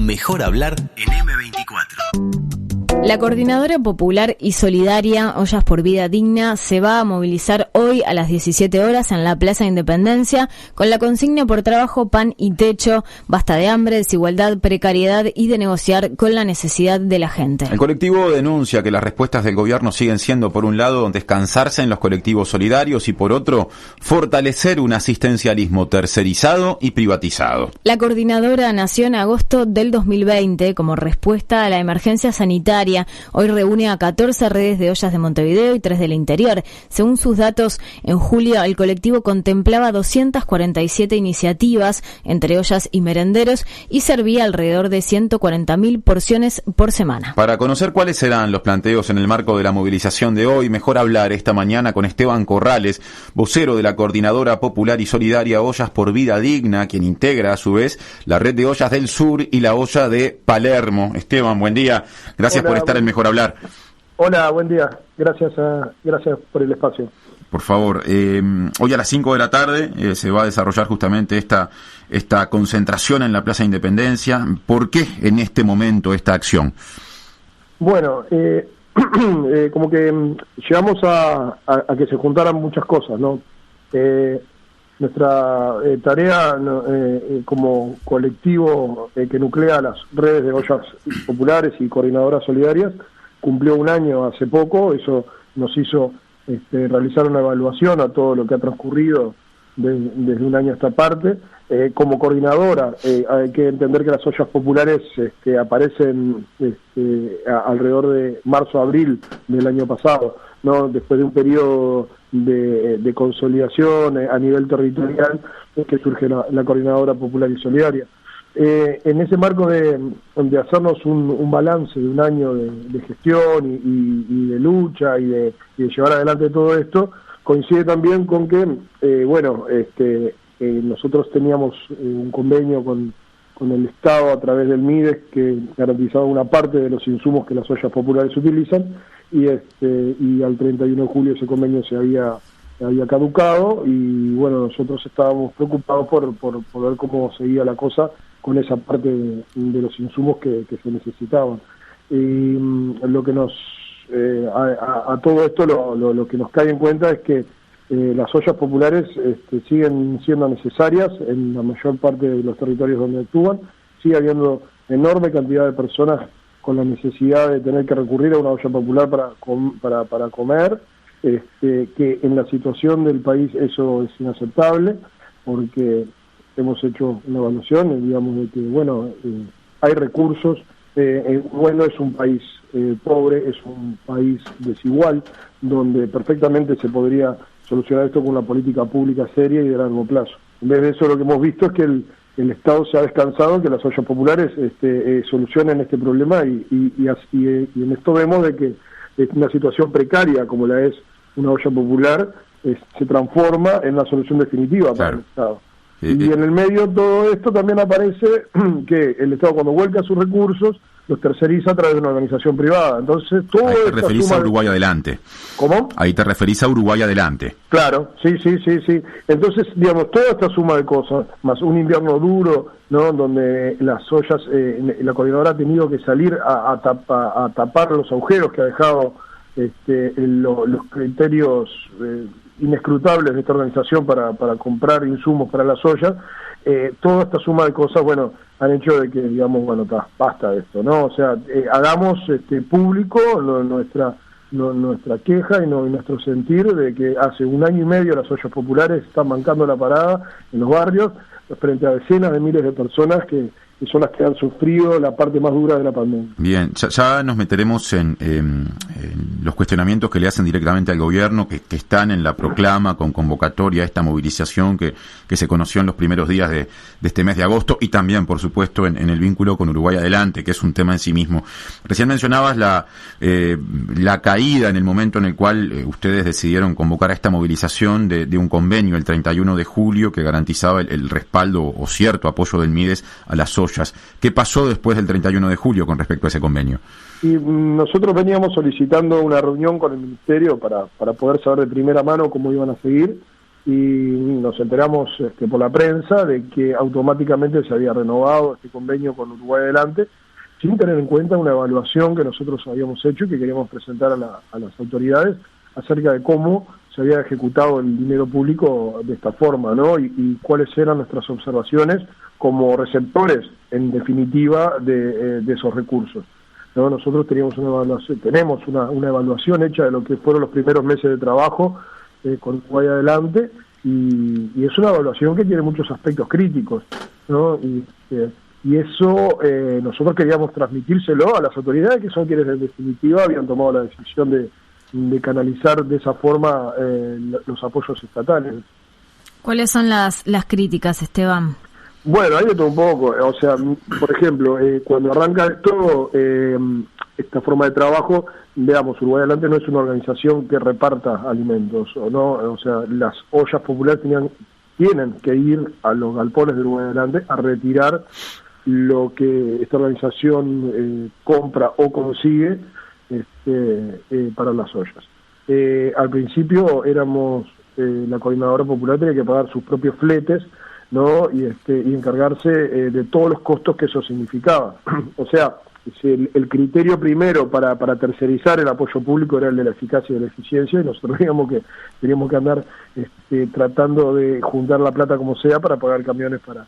Mejor hablar en M24. La Coordinadora Popular y Solidaria Ollas por Vida Digna se va a movilizar hoy a las 17 horas en la Plaza Independencia con la consigna por trabajo, pan y techo, basta de hambre, desigualdad, precariedad y de negociar con la necesidad de la gente. El colectivo denuncia que las respuestas del gobierno siguen siendo, por un lado, descansarse en los colectivos solidarios y, por otro, fortalecer un asistencialismo tercerizado y privatizado. La coordinadora nació en agosto del 2020 como respuesta a la emergencia sanitaria. Hoy reúne a 14 redes de ollas de Montevideo y 3 del interior. Según sus datos, en julio el colectivo contemplaba 247 iniciativas entre ollas y merenderos y servía alrededor de 140.000 porciones por semana. Para conocer cuáles serán los planteos en el marco de la movilización de hoy, mejor hablar esta mañana con Esteban Corrales, vocero de la Coordinadora Popular y Solidaria Ollas por Vida Digna, quien integra a su vez la red de ollas del sur y la olla de Palermo. Esteban, buen día. Gracias por estar en Mejor Hablar. Hola, buen día. Gracias por el espacio. Por favor, hoy a las 5 de la tarde se va a desarrollar justamente esta concentración en la Plaza Independencia. ¿Por qué en este momento esta acción? Bueno, como que llegamos a que se juntaran muchas cosas, ¿no? Nuestra tarea como colectivo que nuclea las redes de ollas populares y coordinadoras solidarias cumplió un año hace poco. Eso nos hizo realizar una evaluación a todo lo que ha transcurrido desde un año a esta parte. Como coordinadora hay que entender que las ollas populares aparecen alrededor de marzo-abril del año pasado, ¿no? Después de un periodo de consolidación a nivel territorial que surge la Coordinadora Popular y Solidaria. En ese marco de hacernos un balance de un año de gestión y de lucha y de llevar adelante todo esto, coincide también con que nosotros teníamos un convenio con el Estado a través del MIDES que garantizaba una parte de los insumos que las ollas populares utilizan y al 31 de julio ese convenio se había caducado y bueno, nosotros estábamos preocupados por ver cómo seguía la cosa con esa parte de los insumos que se necesitaban. Y lo que nos a todo esto lo que nos cae en cuenta es que las ollas populares siguen siendo necesarias en la mayor parte de los territorios donde actúan. Sigue habiendo enorme cantidad de personas con la necesidad de tener que recurrir a una olla popular para comer, que en la situación del país eso es inaceptable, porque hemos hecho una evaluación, digamos, de que, hay recursos. Bueno, es un país pobre, es un país desigual, donde perfectamente se podría solucionar esto con una política pública seria y de largo plazo. En vez de eso, lo que hemos visto es que el Estado se ha descansado, que las ollas populares solucionen este problema y en esto vemos de que una situación precaria como la es una olla popular se transforma en la solución definitiva para el Estado. Y en el medio de todo esto también aparece que el Estado, cuando vuelca sus recursos, los terceriza a través de una organización privada. Entonces, todo ahí te referís a Uruguay Adelante. ¿Cómo? Ahí te referís a Uruguay Adelante. Claro, sí. Entonces, digamos, toda esta suma de cosas, más un invierno duro, ¿no? Donde las ollas, la coordinadora ha tenido que salir a tapar los agujeros que ha dejado los criterios inescrutables de esta organización para comprar insumos para las ollas. Toda esta suma de cosas, han hecho de que, digamos, basta de esto, ¿no? O sea, hagamos público nuestra queja y nuestro sentir de que hace un año y medio las ollas populares están bancando la parada en los barrios frente a decenas de miles de personas que son las que han sufrido la parte más dura de la pandemia. Bien, ya nos meteremos en los cuestionamientos que le hacen directamente al gobierno, que están en la proclama con convocatoria a esta movilización que se conoció en los primeros días de este mes de agosto, y también, por supuesto, en el vínculo con Uruguay Adelante, que es un tema en sí mismo. Recién mencionabas la caída en el momento en el cual ustedes decidieron convocar a esta movilización de un convenio el 31 de julio que garantizaba el respaldo o cierto apoyo del MIDES a las ollas. ¿Qué pasó después del 31 de julio con respecto a ese convenio? Y nosotros veníamos solicitando una reunión con el Ministerio para poder saber de primera mano cómo iban a seguir. y nos enteramos por la prensa de que automáticamente se había renovado este convenio con Uruguay Adelante, sin tener en cuenta una evaluación que nosotros habíamos hecho y que queríamos presentar a las autoridades acerca de cómo se había ejecutado el dinero público de esta forma, ¿no? Y cuáles eran nuestras observaciones como receptores, en definitiva, de esos recursos, ¿no? Nosotros tenemos una evaluación hecha de lo que fueron los primeros meses de trabajo con Uruguay Adelante, y es una evaluación que tiene muchos aspectos críticos, ¿no? Y eso nosotros queríamos transmitírselo a las autoridades, que son quienes en definitiva habían tomado la decisión de canalizar de esa forma los apoyos estatales. ¿Cuáles son las críticas, Esteban? Bueno, hay de todo un poco. O sea, por ejemplo, cuando arranca esto, esta forma de trabajo, veamos, Uruguay Adelante no es una organización que reparta alimentos, ¿no? O sea, las ollas populares tienen que ir a los galpones de Uruguay Adelante a retirar lo que esta organización compra o consigue para las ollas. Al principio éramos, la coordinadora popular tenía que pagar sus propios fletes, ¿no? Y encargarse de todos los costos que eso significaba. O sea, el criterio primero para tercerizar el apoyo público era el de la eficacia y de la eficiencia, y nosotros teníamos que andar tratando de juntar la plata como sea para pagar camiones para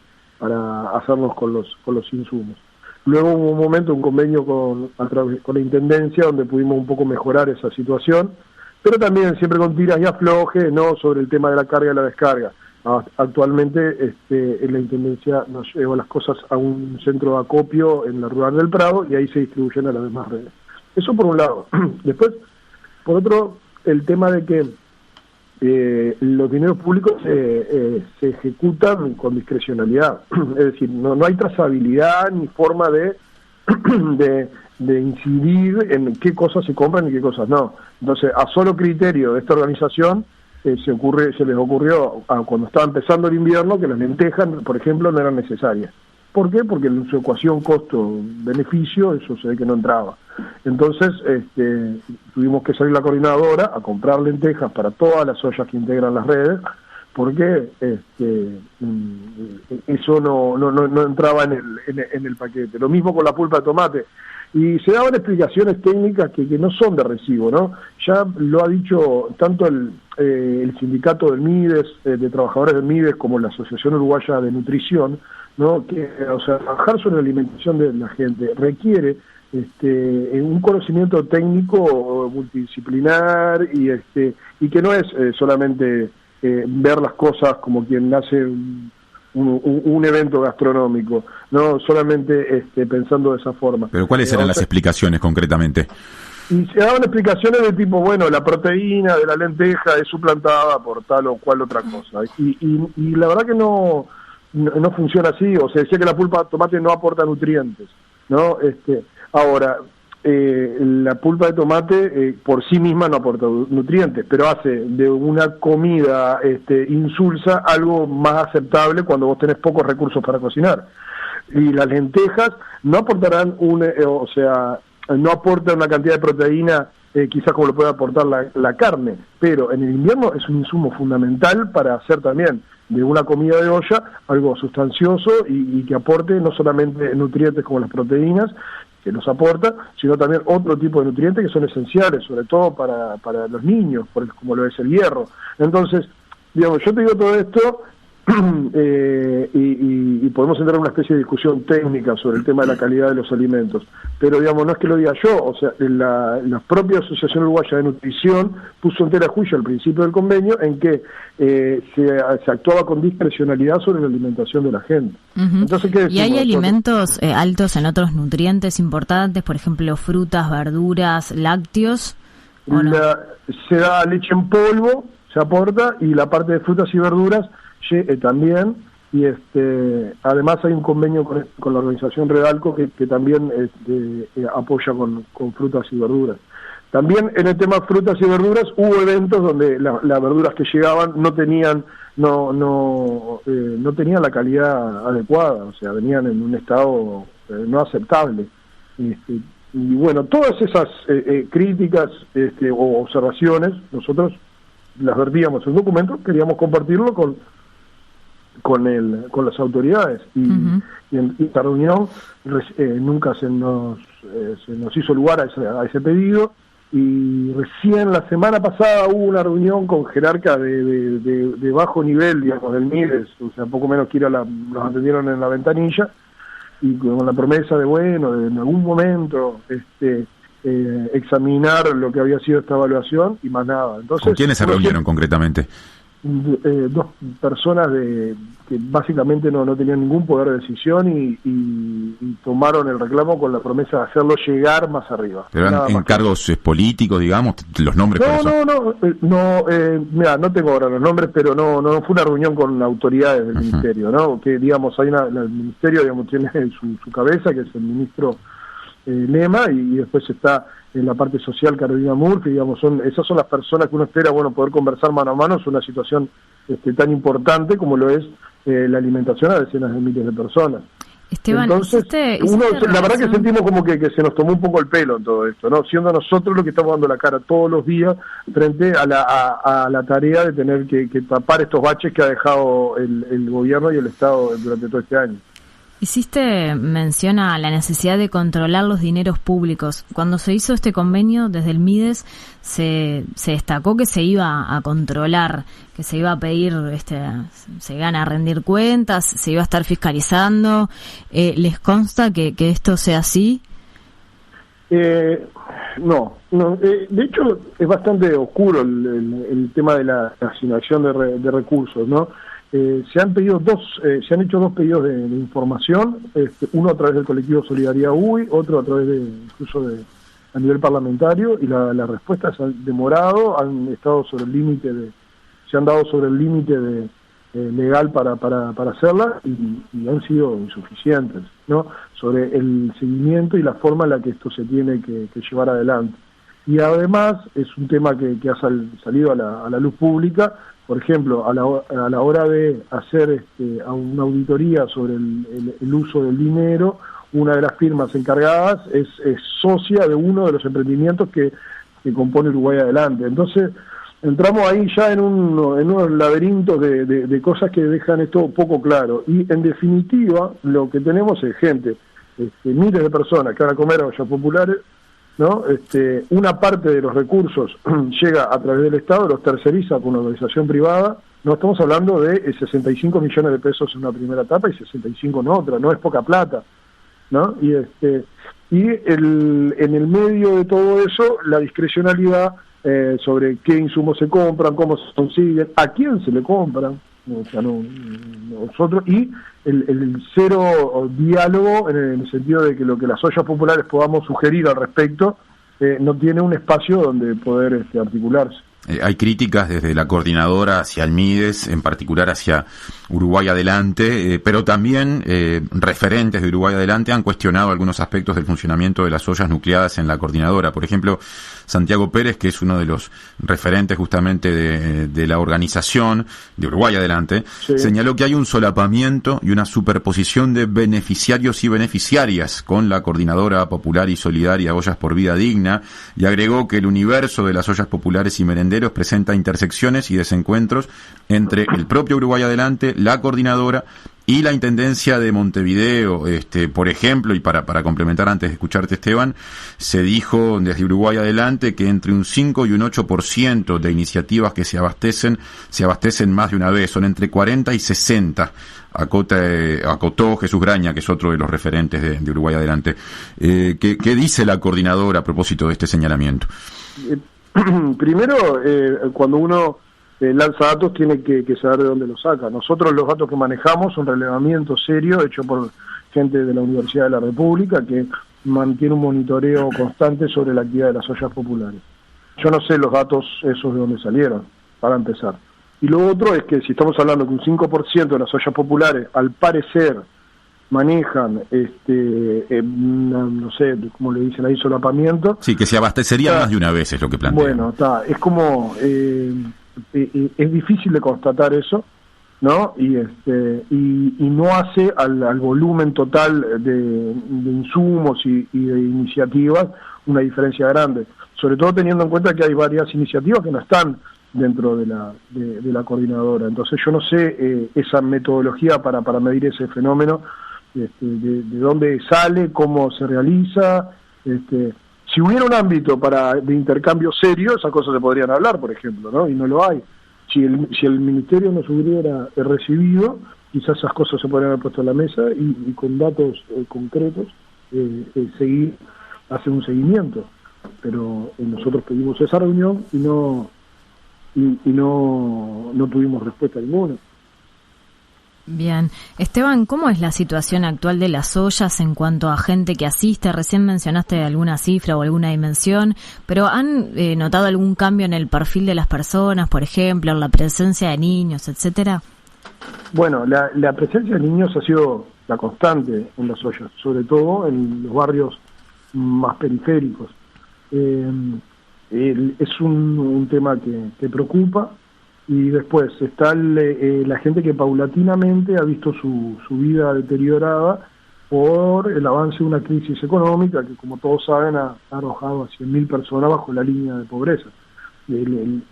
hacernos con los insumos. Luego hubo un momento, un convenio con la Intendencia, donde pudimos un poco mejorar esa situación, pero también siempre con tiras y aflojes, ¿no?, sobre el tema de la carga y la descarga. Actualmente la Intendencia nos lleva las cosas a un centro de acopio en la Rural del Prado, y ahí se distribuyen a las demás redes. Eso por un lado. Después, por otro, el tema de que los dineros públicos se ejecutan con discrecionalidad. Es decir, no hay trazabilidad ni forma de incidir en qué cosas se compran y qué cosas no. Entonces, a solo criterio de esta organización, se les ocurrió, cuando estaba empezando el invierno, que las lentejas, por ejemplo, no eran necesarias. ¿Por qué? Porque en su ecuación costo-beneficio eso se ve que no entraba. Entonces tuvimos que salir la coordinadora a comprar lentejas para todas las ollas que integran las redes, porque eso no entraba en el paquete. Lo mismo con la pulpa de tomate. Y se daban explicaciones técnicas que no son de recibo, ¿no? Ya lo ha dicho tanto el sindicato del MIDES, de trabajadores del MIDES, como la Asociación Uruguaya de Nutrición, ¿no? Que, o sea, trabajar sobre la alimentación de la gente requiere un conocimiento técnico multidisciplinar, y que no es solamente ver las cosas como quien hace un evento gastronómico, no solamente pensando de esa forma. Pero ¿cuáles eran las explicaciones concretamente? Y se daban explicaciones de tipo, bueno, la proteína de la lenteja es suplantada por tal o cual otra cosa, y la verdad que no funciona así. O sea, decía que la pulpa de tomate no aporta nutrientes, ¿no? Ahora, la pulpa de tomate por sí misma no aporta nutrientes, pero hace de una comida insulsa algo más aceptable cuando vos tenés pocos recursos para cocinar. Y las lentejas no aportarán no aportan una cantidad de proteína quizás como lo puede aportar la carne, pero en el invierno es un insumo fundamental para hacer también de una comida de olla algo sustancioso y que aporte no solamente nutrientes como las proteínas, que nos aporta, sino también otro tipo de nutrientes que son esenciales, sobre todo para los niños, como lo es el hierro. Entonces, digamos, yo te digo todo esto y podemos entrar en una especie de discusión técnica sobre el tema de la calidad de los alimentos, pero digamos, no es que lo diga yo, o sea, la propia Asociación Uruguaya de Nutrición puso en tela de juicio al principio del convenio en que se actuaba con discrecionalidad sobre la alimentación de la gente. Uh-huh. Entonces, ¿qué decimos? ¿Y hay alimentos altos en otros nutrientes importantes, por ejemplo, frutas, verduras, lácteos? ¿O no? Se da leche en polvo, se aporta, y la parte de frutas y verduras también, y además hay un convenio con la organización Redalco que también apoya con frutas y verduras. También en el tema de frutas y verduras hubo eventos donde las verduras que llegaban no tenían la calidad adecuada, o sea, venían en un estado no aceptable. Y bueno, todas esas críticas o observaciones nosotros las vertíamos en documentos, queríamos compartirlo con las autoridades, y en esta reunión nunca se nos hizo lugar a ese pedido, y recién la semana pasada hubo una reunión con jerarcas de bajo nivel, digamos, del MIDES, o sea, poco menos que los atendieron en la ventanilla, y con la promesa de, bueno, de en algún momento examinar lo que había sido esta evaluación, y más nada. Entonces, ¿con quiénes se reunieron concretamente? Dos personas que básicamente no tenían ningún poder de decisión, y tomaron el reclamo con la promesa de hacerlo llegar más arriba. ¿Pero en cargos políticos, digamos, los nombres? Mira, no tengo ahora los nombres, pero no fue una reunión con autoridades del ministerio, ¿no? Que, digamos, el ministerio, digamos, tiene su cabeza, que es el ministro Lema, y después está en la parte social Carolina Murphy, digamos, esas son las personas que uno espera, bueno, poder conversar mano a mano sobre una situación tan importante como lo es la alimentación a decenas de miles de personas. Esteban, entonces, la verdad que sentimos como que se nos tomó un poco el pelo en todo esto, ¿no? Siendo nosotros los que estamos dando la cara todos los días frente a la tarea de tener que tapar estos baches que ha dejado el gobierno y el Estado durante todo este año. Hiciste mención a la necesidad de controlar los dineros públicos. Cuando se hizo este convenio desde el MIDES se destacó que se iba a controlar, que se iba a pedir, se iban a rendir cuentas, se iba a estar fiscalizando. ¿Les consta que esto sea así? No. De hecho, es bastante oscuro el tema de la asignación de recursos, ¿no? Se han hecho dos pedidos de información, uno a través del colectivo Solidaridad UI, otro a través a nivel parlamentario, y las respuestas han demorado, se han dado sobre el límite legal para hacerla, y han sido insuficientes, ¿no? Sobre el seguimiento y la forma en la que esto se tiene que llevar adelante. Y además es un tema que ha salido a la luz pública. Por ejemplo, a la hora de hacer una auditoría sobre el uso del dinero, una de las firmas encargadas es socia de uno de los emprendimientos que compone Uruguay Adelante. Entonces, entramos ahí ya en unos laberintos de cosas que dejan esto poco claro. Y, en definitiva, lo que tenemos es gente, miles de personas que van a comer ollas populares, ¿no? Una parte de los recursos llega a través del Estado, los terceriza con una organización privada. No estamos hablando de 65 millones de pesos en una primera etapa y 65 en otra, no es poca plata, ¿no? Y en el medio de todo eso, la discrecionalidad sobre qué insumos se compran, cómo se consiguen, a quién se le compran, o sea, nosotros, y el cero diálogo en el sentido de que lo que las ollas populares podamos sugerir al respecto no tiene un espacio donde poder articularse. Hay críticas desde la coordinadora hacia el MIDES, en particular hacia Uruguay Adelante, pero también referentes de Uruguay Adelante han cuestionado algunos aspectos del funcionamiento de las ollas nucleadas en la coordinadora. Por ejemplo, Santiago Pérez, que es uno de los referentes justamente de la organización de Uruguay Adelante, sí, señaló que hay un solapamiento y una superposición de beneficiarios y beneficiarias con la Coordinadora Popular y Solidaria Ollas por Vida Digna, y agregó que el universo de las ollas populares y merenderos presenta intersecciones y desencuentros entre el propio Uruguay Adelante, la coordinadora y la Intendencia de Montevideo. Por ejemplo, y para complementar antes de escucharte, Esteban, se dijo desde Uruguay Adelante que entre un 5 y un 8% de iniciativas que se abastecen más de una vez, son entre 40 y 60. Acotó Jesús Graña, que es otro de los referentes de Uruguay Adelante. ¿Qué dice la coordinadora a propósito de este señalamiento? Primero, cuando uno lanza datos tiene que saber de dónde los saca. Nosotros los datos que manejamos son relevamiento serio hecho por gente de la Universidad de la República que mantiene un monitoreo constante sobre la actividad de las ollas populares. Yo no sé los datos esos de dónde salieron, para empezar. Y lo otro es que si estamos hablando que un 5% de las ollas populares, al parecer, manejan, no sé, como le dicen ahí, solapamiento. Sí, que se abastecería más de una vez, es lo que plantea. Bueno, es como, es difícil de constatar eso, ¿no? Y no hace al volumen total de insumos y de iniciativas una diferencia grande, sobre todo teniendo en cuenta que hay varias iniciativas que no están dentro de la coordinadora. Entonces yo no sé esa metodología para medir ese fenómeno, de dónde sale, cómo se realiza. Si hubiera un ámbito de intercambio serio, esas cosas se podrían hablar, por ejemplo, ¿no? Y no lo hay. Si el ministerio nos hubiera recibido, quizás esas cosas se podrían haber puesto en la mesa y con datos concretos hacer un seguimiento. Pero nosotros pedimos esa reunión y no tuvimos respuesta ninguna. Bien. Esteban, ¿cómo es la situación actual de las ollas en cuanto a gente que asiste? Recién mencionaste alguna cifra o alguna dimensión, pero ¿han notado algún cambio en el perfil de las personas, por ejemplo, en la presencia de niños, etcétera? Bueno, la presencia de niños ha sido la constante en las ollas, sobre todo en los barrios más periféricos. Es un tema que preocupa. Y después está la gente que paulatinamente ha visto su vida deteriorada por el avance de una crisis económica que, como todos saben, ha arrojado a 100.000 personas bajo la línea de pobreza. De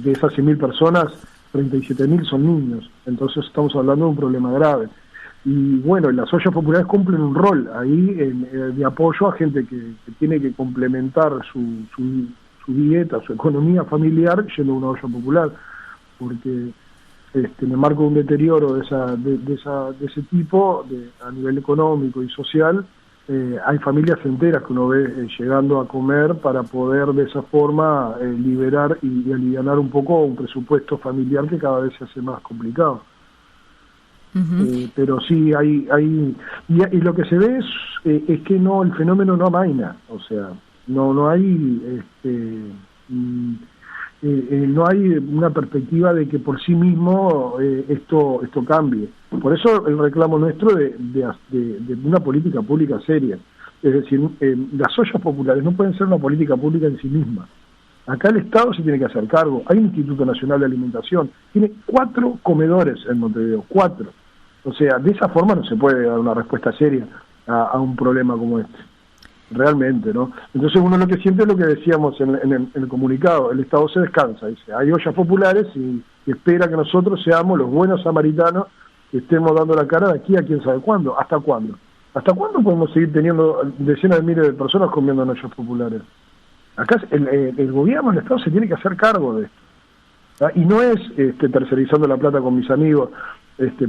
esas 100.000 personas, 37.000 son niños. Entonces estamos hablando de un problema grave. Y bueno, las ollas populares cumplen un rol ahí de apoyo a gente que tiene que complementar su dieta, su economía familiar yendo a una olla popular, porque en el marco de un deterioro de ese tipo a nivel económico y social, hay familias enteras que uno ve llegando a comer para poder de esa forma liberar y alivianar un poco un presupuesto familiar que cada vez se hace más complicado. Uh-huh. Pero sí hay y lo que se ve es que no, el fenómeno no amaina, o sea, no hay no hay una perspectiva de que por sí mismo esto cambie. Por eso el reclamo nuestro de una política pública seria. Es decir, las ollas populares no pueden ser una política pública en sí misma. Acá el Estado se tiene que hacer cargo. Hay un Instituto Nacional de Alimentación, tiene 4 comedores en Montevideo, 4. O sea, de esa forma no se puede dar una respuesta seria a un problema como este. Realmente, ¿no? Entonces uno lo que siente es lo que decíamos en el comunicado: el Estado se descansa, dice, hay ollas populares y espera que nosotros seamos los buenos samaritanos que estemos dando la cara de aquí a quién sabe cuándo. ¿Hasta cuándo? ¿Hasta cuándo podemos seguir teniendo decenas de miles de personas comiendo en ollas populares? Acá el gobierno, el Estado se tiene que hacer cargo de esto, ¿tá? Y no es tercerizando la plata con mis amigos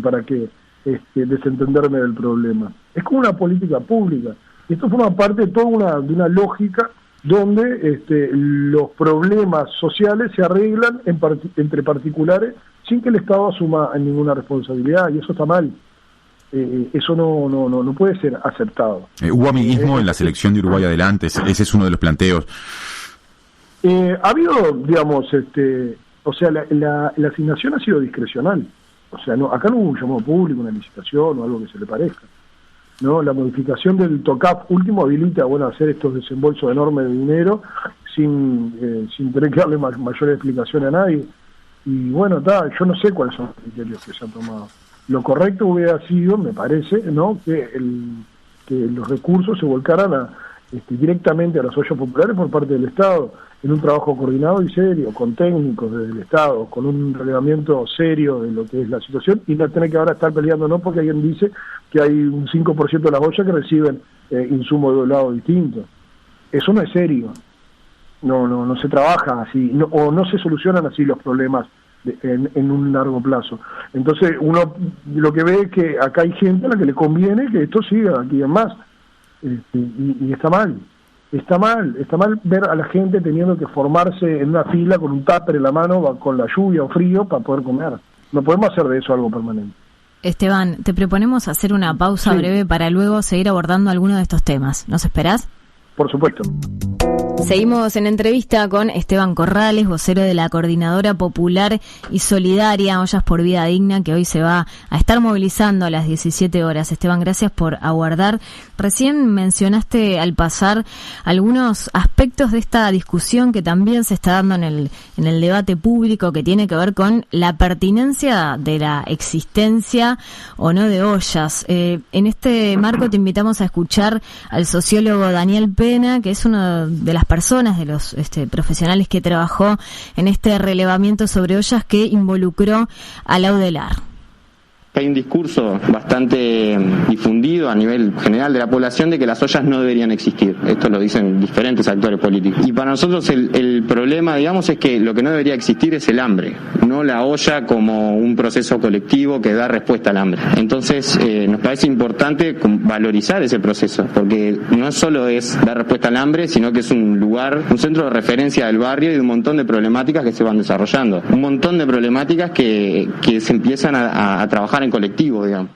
para que desentenderme del problema. Es como una política pública. Esto forma parte de toda una lógica donde los problemas sociales se arreglan entre particulares sin que el Estado asuma ninguna responsabilidad, y eso está mal. Eso no puede ser aceptado. ¿Hubo amiguismo en la selección de Uruguay adelante? Ese es uno de los planteos. Ha habido, digamos, o sea, la asignación ha sido discrecional. O sea, acá no hubo un llamado público, una licitación o algo que se le parezca. ¿No? La modificación del TOCAP último habilita hacer estos desembolsos enormes de dinero sin tener que darle mayor explicación a nadie. Y bueno, yo no sé cuáles son los criterios que se han tomado. Lo correcto hubiera sido, me parece, ¿no?, que los recursos se volcaran directamente a las ollas populares por parte del Estado, en un trabajo coordinado y serio, con técnicos desde el Estado, con un relevamiento serio de lo que es la situación, y no tener que ahora estar peleando, no porque alguien dice que hay un 5% de las ollas que reciben insumos de un lado distinto. Eso no es serio. No se trabaja así, o no se solucionan así los problemas en un largo plazo. Entonces uno lo que ve es que acá hay gente a la que le conviene que esto siga aquí en más, y está mal. Está mal ver a la gente teniendo que formarse en una fila con un tupper en la mano, con la lluvia o frío, para poder comer. No podemos hacer de eso algo permanente. Esteban, te proponemos hacer una pausa breve para luego seguir abordando algunos de estos temas. ¿Nos esperás? Por supuesto. Seguimos en entrevista con Esteban Corrales, vocero de la Coordinadora Popular y Solidaria Ollas por Vida Digna, que hoy se va a estar movilizando a las 17 horas. Esteban, gracias por aguardar. Recién mencionaste al pasar algunos aspectos aspectos de esta discusión que también se está dando en el debate público, que tiene que ver con la pertinencia de la existencia o no de ollas. En este marco te invitamos a escuchar al sociólogo Daniel Pena, que es una de las personas, de los profesionales que trabajó en este relevamiento sobre ollas que involucró a Laudelar. Hay un discurso bastante difundido a nivel general de la población de que las ollas no deberían existir. Esto lo dicen diferentes actores políticos. Y para nosotros el problema, digamos, es que lo que no debería existir es el hambre, no la olla como un proceso colectivo que da respuesta al hambre. Entonces, nos parece importante valorizar ese proceso, porque no solo es dar respuesta al hambre, sino que es un lugar, un centro de referencia del barrio y de un montón de problemáticas que se van desarrollando. Un montón de problemáticas que se empiezan a trabajar en colectivo, digamos.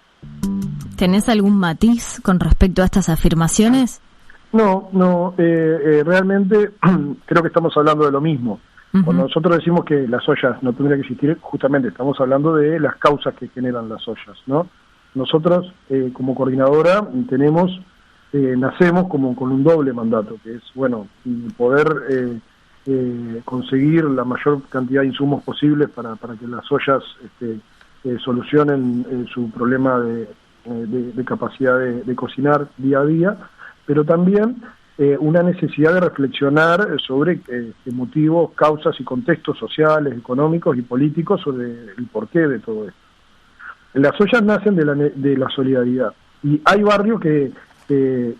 ¿Tenés algún matiz con respecto a estas afirmaciones? No, realmente creo que estamos hablando de lo mismo. Uh-huh. Cuando nosotros decimos que las ollas no tendrían que existir, justamente estamos hablando de las causas que generan las ollas, ¿no? Nosotros, como coordinadora, nacemos como con un doble mandato, que es, bueno, poder conseguir la mayor cantidad de insumos posibles para que las ollas solucionen su problema de capacidad de cocinar día a día, pero también una necesidad de reflexionar sobre motivos, causas y contextos sociales, económicos y políticos sobre el porqué de todo esto. Las ollas nacen de la solidaridad, y hay barrios que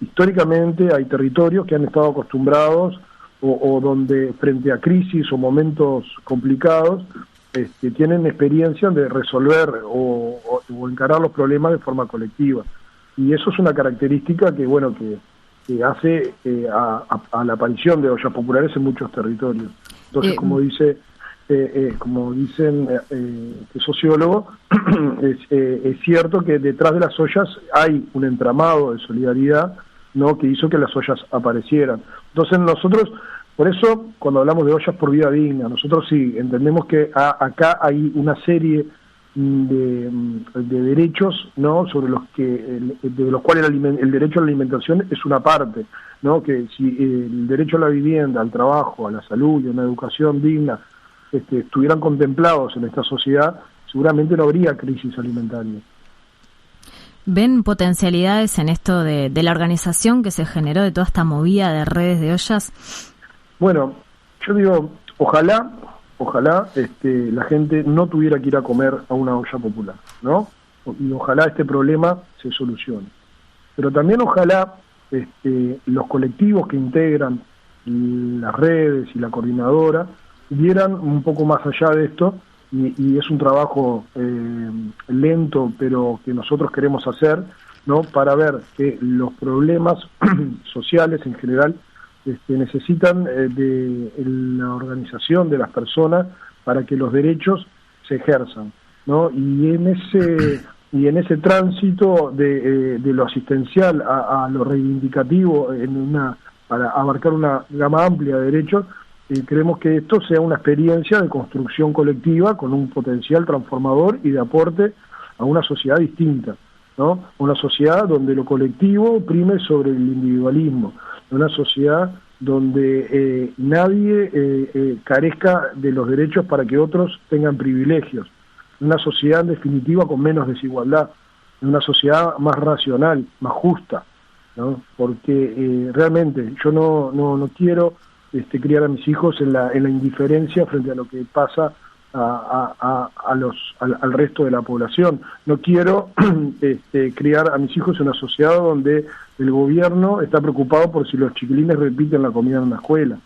históricamente, hay territorios que han estado acostumbrados o donde frente a crisis o momentos complicados tienen experiencia de resolver o encarar los problemas de forma colectiva, y eso es una característica que hace a la aparición de ollas populares en muchos territorios. Entonces, como dicen sociólogos, es cierto que detrás de las ollas hay un entramado de solidaridad, ¿no?, que hizo que las ollas aparecieran. Entonces nosotros, por eso, cuando hablamos de ollas por vida digna, nosotros sí entendemos que acá hay una serie de derechos, ¿no?, sobre de los cuales el derecho a la alimentación es una parte, ¿no?, que si el derecho a la vivienda, al trabajo, a la salud y a una educación digna estuvieran contemplados en esta sociedad, seguramente no habría crisis alimentaria. ¿Ven potencialidades en esto de la organización que se generó, de toda esta movida de redes de ollas? Bueno, yo digo, ojalá la gente no tuviera que ir a comer a una olla popular, ¿no? Y ojalá este problema se solucione. Pero también ojalá los colectivos que integran las redes y la coordinadora vieran un poco más allá de esto, y es un trabajo lento, pero que nosotros queremos hacer, ¿no?, para ver que los problemas sociales en general necesitan de la organización de las personas para que los derechos se ejerzan, ¿no? Y en ese tránsito de lo asistencial a lo reivindicativo, para abarcar una gama amplia de derechos, creemos que esto sea una experiencia de construcción colectiva con un potencial transformador y de aporte a una sociedad distinta, ¿no? Una sociedad donde lo colectivo prime sobre el individualismo, una sociedad donde nadie carezca de los derechos para que otros tengan privilegios, una sociedad en definitiva con menos desigualdad, una sociedad más racional, más justa, ¿no? Porque realmente yo no quiero criar a mis hijos en la indiferencia frente a lo que pasa al resto de la población. No quiero criar a mis hijos en una sociedad donde el gobierno está preocupado por si los chiquilines repiten la comida en la escuela.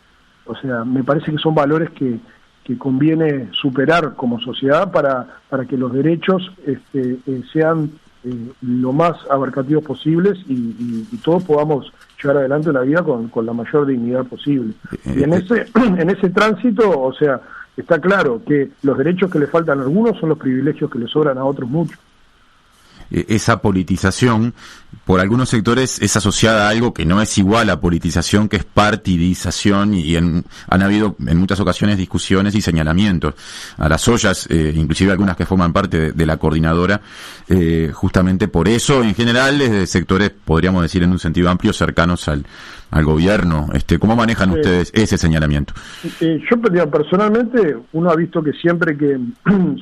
O sea, me parece que son valores que conviene superar como sociedad para que los derechos sean lo más abarcativos posibles y todos podamos llevar adelante la vida con la mayor dignidad posible. Y en ese tránsito, o sea, está claro que los derechos que le faltan a algunos son los privilegios que le sobran a otros muchos. Esa politización por algunos sectores es asociada a algo que no es igual a politización, que es partidización, y han habido en muchas ocasiones discusiones y señalamientos a las ollas, inclusive algunas que forman parte de la coordinadora, justamente por eso, en general, desde sectores, podríamos decir en un sentido amplio, cercanos al gobierno. ¿Cómo manejan ustedes ese señalamiento? Yo personalmente, uno ha visto que siempre que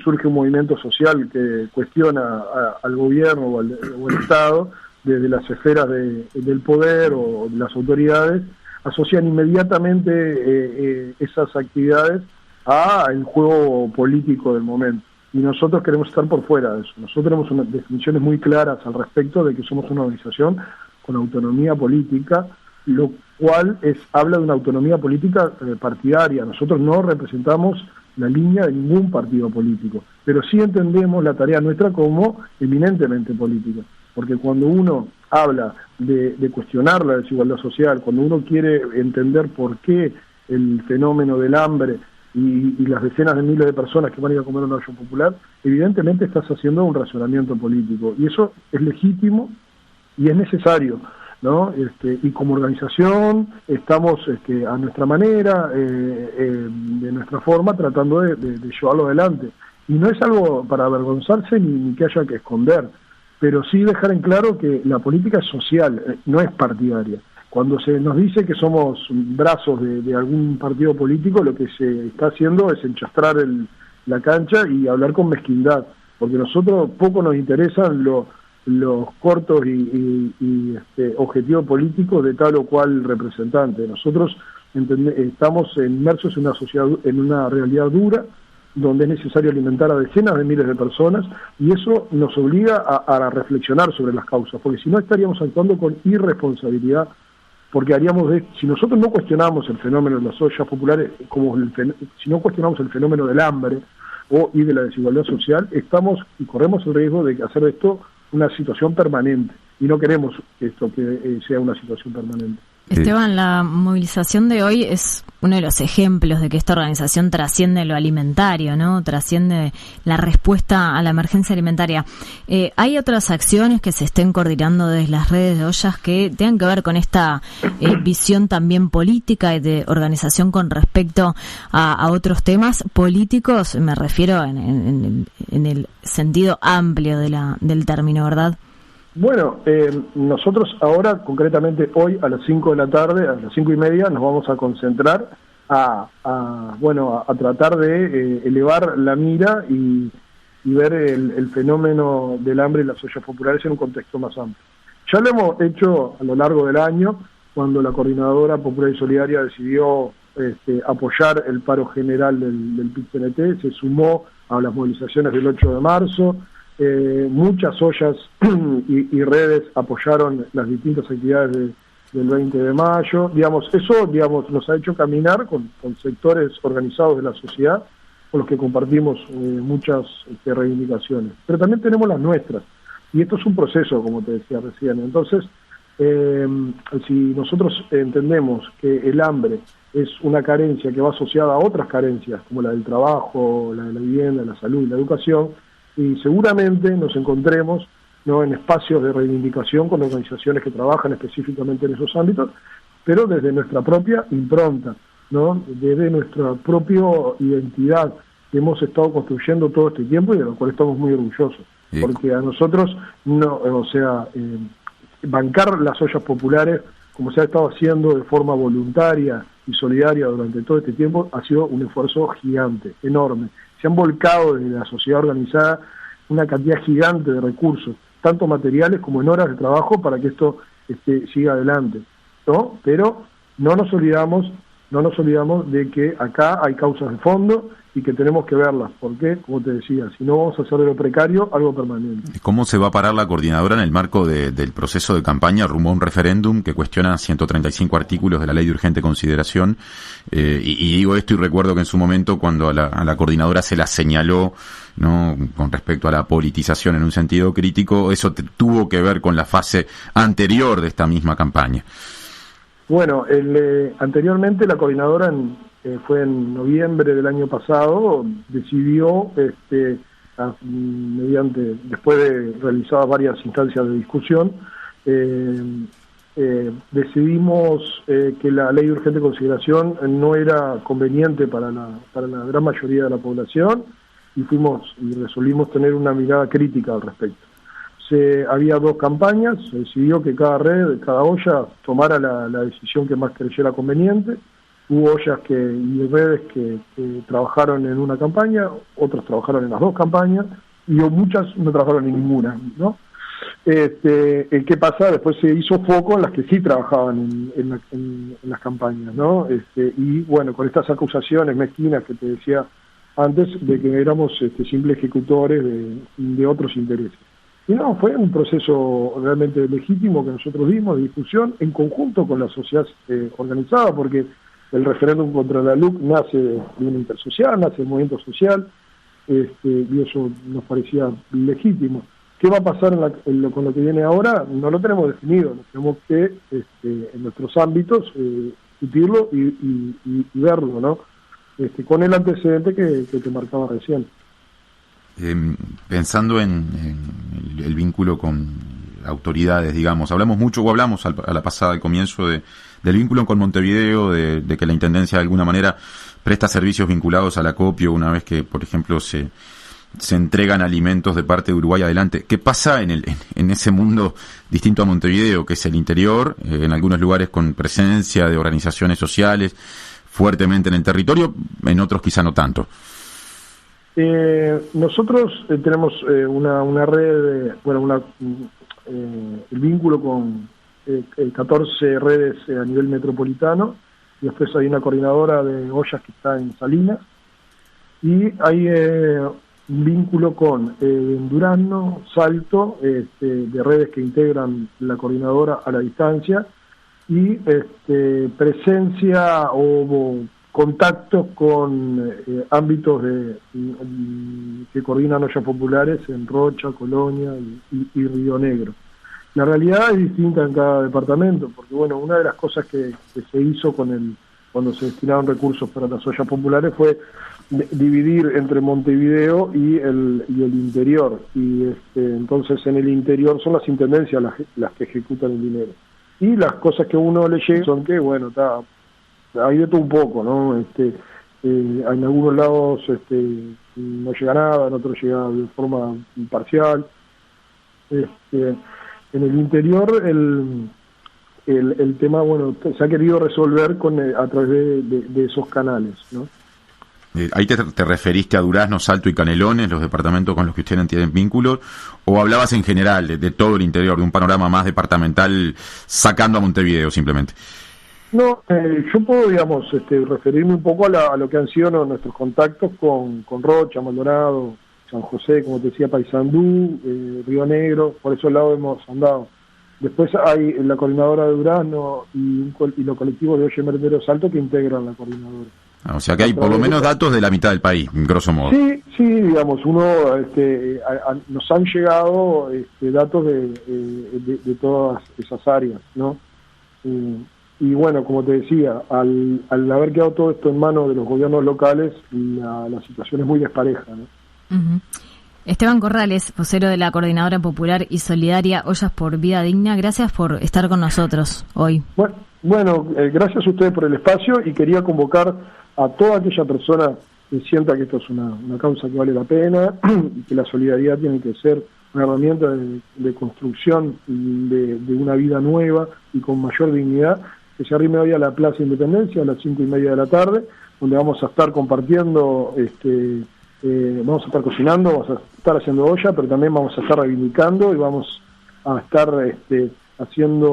surge un movimiento social que cuestiona al gobierno o al Estado, desde las esferas del poder o de las autoridades, asocian inmediatamente esas actividades al juego político del momento. Y nosotros queremos estar por fuera de eso. Nosotros tenemos unas definiciones muy claras al respecto de que somos una organización con autonomía política, lo cual habla de una autonomía política partidaria. Nosotros no representamos la línea de ningún partido político, pero sí entendemos la tarea nuestra como eminentemente política, porque cuando uno habla de cuestionar la desigualdad social, cuando uno quiere entender por qué el fenómeno del hambre y las decenas de miles de personas que van a ir a comer una olla popular, evidentemente estás haciendo un razonamiento político, y eso es legítimo y es necesario, ¿no? Y como organización estamos a nuestra manera, de nuestra forma, tratando de llevarlo adelante. Y no es algo para avergonzarse ni que haya que esconder, pero sí dejar en claro que la política es social, no es partidaria. Cuando se nos dice que somos brazos de algún partido político, lo que se está haciendo es enchastrar la cancha y hablar con mezquindad, porque nosotros poco nos interesan los cortos y objetivos políticos de tal o cual representante. Nosotros estamos inmersos en una sociedad, en una realidad dura, donde es necesario alimentar a decenas de miles de personas, y eso nos obliga a reflexionar sobre las causas, porque si no estaríamos actuando con irresponsabilidad, porque si nosotros no cuestionamos el fenómeno de las ollas populares, si no cuestionamos el fenómeno del hambre y de la desigualdad social, estamos y corremos el riesgo de hacer de esto una situación permanente, y no queremos esto que sea una situación permanente. Esteban, la movilización de hoy es uno de los ejemplos de que esta organización trasciende lo alimentario, ¿no? Trasciende la respuesta a la emergencia alimentaria. ¿Hay otras acciones que se estén coordinando desde las redes de ollas que tengan que ver con esta visión también política y de organización con respecto a otros temas políticos? Me refiero en el sentido amplio del término, ¿verdad? Bueno, nosotros ahora, concretamente hoy a las 5 de la tarde, a las 5:30, nos vamos a concentrar a tratar de elevar la mira y ver el fenómeno del hambre y las ollas populares en un contexto más amplio. Ya lo hemos hecho a lo largo del año, cuando la Coordinadora Popular y Solidaria decidió apoyar el paro general del PIT-CNT, se sumó a las movilizaciones del 8 de marzo, muchas ollas y redes apoyaron las distintas actividades del 20 de mayo. Eso nos ha hecho caminar con sectores organizados de la sociedad con los que compartimos muchas reivindicaciones. Pero también tenemos las nuestras, y esto es un proceso, como te decía recién. Entonces, si nosotros entendemos que el hambre es una carencia que va asociada a otras carencias, como la del trabajo, la de la vivienda, la salud y la educación, y seguramente nos encontremos, ¿no?, en espacios de reivindicación con organizaciones que trabajan específicamente en esos ámbitos, pero desde nuestra propia impronta, ¿no?, desde nuestra propia identidad que hemos estado construyendo todo este tiempo y de lo cual estamos muy orgullosos. Sí. Porque a nosotros, bancar las ollas populares, como se ha estado haciendo de forma voluntaria y solidaria durante todo este tiempo, ha sido un esfuerzo gigante, enorme. Se han volcado desde la sociedad organizada una cantidad gigante de recursos, tanto materiales como en horas de trabajo, para que esto siga adelante, ¿no? Pero no nos olvidamos de que acá hay causas de fondo y que tenemos que verlas, porque, como te decía, si no vamos a hacer de lo precario algo permanente. ¿Cómo se va a parar la coordinadora en el marco del proceso de campaña rumbo a un referéndum que cuestiona 135 artículos de la ley de urgente consideración? Y digo esto y recuerdo que en su momento, cuando a la coordinadora se la señaló, ¿no?, con respecto a la politización en un sentido crítico, eso tuvo que ver con la fase anterior de esta misma campaña. Bueno, anteriormente la coordinadora fue en noviembre del año pasado, decidió, después de realizadas varias instancias de discusión, decidimos que la ley de urgente consideración no era conveniente para la gran mayoría de la población y resolvimos tener una mirada crítica al respecto. Había 2 campañas, se decidió que cada olla tomara la decisión que más creyera conveniente. Hubo ollas y redes que trabajaron en una campaña, otros trabajaron en las 2 campañas y muchas no trabajaron en ninguna, ¿no? ¿Qué pasa? Después se hizo foco en las que sí trabajaban en las campañas, ¿no? Y bueno, con estas acusaciones mezquinas que te decía antes de que éramos simples ejecutores de otros intereses. Y no, fue un proceso realmente legítimo que nosotros dimos de discusión en conjunto con la sociedad organizada, porque el referéndum contra la LUC nace de una intersocial, nace del movimiento social, y eso nos parecía legítimo. ¿Qué va a pasar con lo que viene ahora? No lo tenemos definido, tenemos que en nuestros ámbitos discutirlo y verlo, ¿no? Con el antecedente que te marcaba recién. Pensando en el vínculo con autoridades, digamos, hablamos a la pasada, al comienzo del vínculo con Montevideo, de que la Intendencia de alguna manera presta servicios vinculados al acopio una vez que, por ejemplo, se entregan alimentos de parte de Uruguay adelante. ¿Qué pasa en ese mundo distinto a Montevideo, que es el interior, en algunos lugares con presencia de organizaciones sociales fuertemente en el territorio, en otros quizá no tanto? Nosotros tenemos una red, el vínculo con 14 redes a nivel metropolitano, y después hay una coordinadora de ollas que está en Salinas, y hay un vínculo con Durazno, Salto, de redes que integran la coordinadora a la distancia, y presencia o contactos con ámbitos que coordinan ollas populares en Rocha, Colonia y Río Negro. La realidad es distinta en cada departamento, porque bueno, una de las cosas que se hizo cuando se destinaron recursos para las ollas populares fue dividir entre Montevideo y el interior, y entonces en el interior son las intendencias las que ejecutan el dinero, y las cosas que uno le llega son que bueno, hay de todo un poco, ¿no? En algunos lados no llega nada, en otros llega de forma parcial. En el interior el tema, bueno, se ha querido resolver a través de esos canales, ¿no? ¿Ahí te referiste a Durazno, Salto y Canelones, los departamentos con los que ustedes tienen vínculos, o hablabas en general de todo el interior, de un panorama más departamental sacando a Montevideo simplemente? No, yo puedo, digamos, referirme un poco a lo que han sido nuestros contactos con Rocha, Maldonado, San José, como te decía, Paysandú, Río Negro, por esos lados hemos andado. Después hay la coordinadora de Durazno y los colectivos de Olla y Merendero Salto que integran la coordinadora. O sea que hay por lo menos datos de la mitad del país, grosso modo. Sí, digamos, nos han llegado datos de todas esas áreas, ¿no? Y bueno, como te decía, al haber quedado todo esto en manos de los gobiernos locales, la situación es muy despareja, ¿no? Uh-huh. Esteban Corrales, vocero de la Coordinadora Popular y Solidaria Ollas por Vida Digna, gracias por estar con nosotros hoy. Bueno, gracias a ustedes por el espacio, y quería convocar a toda aquella persona que sienta que esto es una causa que vale la pena y que la solidaridad tiene que ser una herramienta de construcción de una vida nueva y con mayor dignidad, que se arrime hoy a la Plaza Independencia a las 5:30 de la tarde, donde vamos a estar compartiendo, vamos a estar cocinando, vamos a estar haciendo olla, pero también vamos a estar reivindicando y vamos a estar haciendo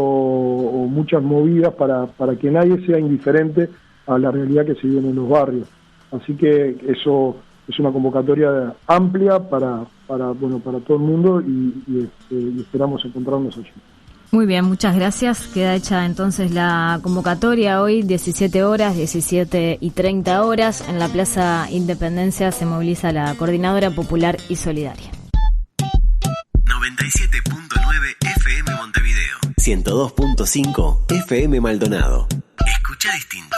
muchas movidas para que nadie sea indiferente a la realidad que se vive en los barrios. Así que eso es una convocatoria amplia para todo el mundo y esperamos encontrarnos allí. Muy bien, muchas gracias. Queda hecha entonces la convocatoria hoy, 17 horas, 17:30 en la Plaza Independencia se moviliza la Coordinadora Popular y Solidaria. 97.9 FM Montevideo. 102.5 FM Maldonado. Escucha distinto.